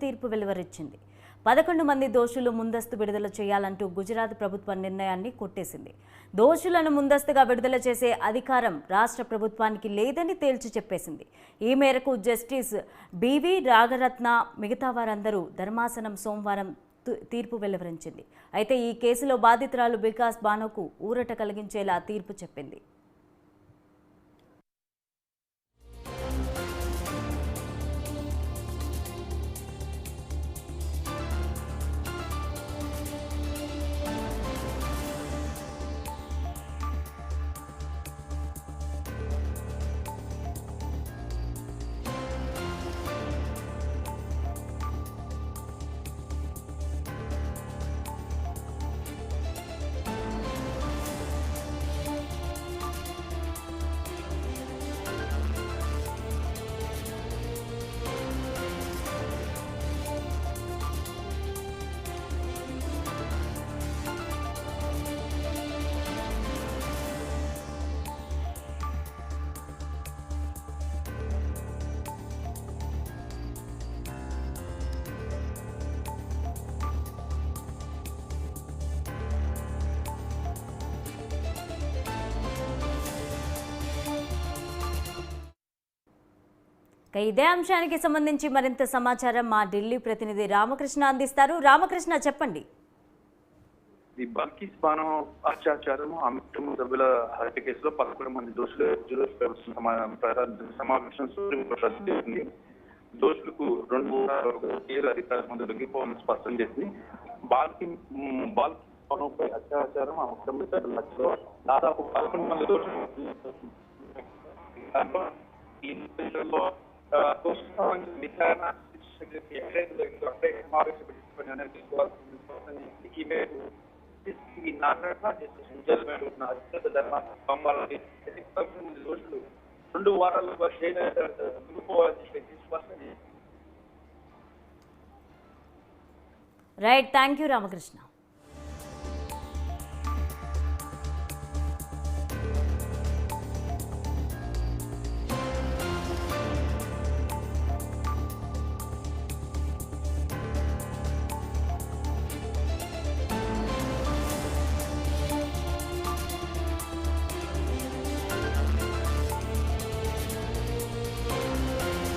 తీర్పు వెలువరించింది. 11 మంది దోషులు ముందస్తు విడుదల చేయాలంటూ గుజరాత్ ప్రభుత్వం నిర్ణయాన్ని కొట్టేసింది. దోషులను ముందస్తుగా విడుదల చేసే అధికారం రాష్ట్ర ప్రభుత్వానికి లేదని తేల్చి చెప్పేసింది. ఈ మేరకు జస్టిస్ బివి రాగరత్న మిగతా వారందరూ ధర్మాసనం సోమవారం తీర్పు వెలువరించింది. అయితే ఈ కేసులో బాధితురాలు వికాస్ బానోకు ఊరట కలిగించేలా తీర్పు చెప్పింది. ఇదే అంశానికి సంబంధించి మరింత సమాచారం మా ఢిల్లీ ప్రతినిధి రామకృష్ణ అందిస్తారు. రామకృష్ణ, చెప్పండి. బల్కిస్ బానో అత్యాచారం ఆమె కుటుంబ సభ్యుల హత్య కేసులో 11 మంది దోషులు సమావేశం సుప్రీంకోర్టు రద్దు చేసింది. దోషులకు 2 వారాల అధికారుల ముందు లొంగిపోవాలని స్పష్టం చేసింది. బాల్కిస్ బానోపై అత్యాచారం ఆమె కుటుంబ సభ్యుల హత్యలో దాదాపు 11 మంది దోషులు విచారణ ఎక్కడైతే జరిగిందో అక్కడే సమావేశం పెట్టుకుని తీసుకోవాల్సింది. ఈ మేరకు అత్యంత ధర్మాన్ని 11 మంది దోషులు 2 వారాల రైట్, థ్యాంక్ యూ రామకృష్ణ.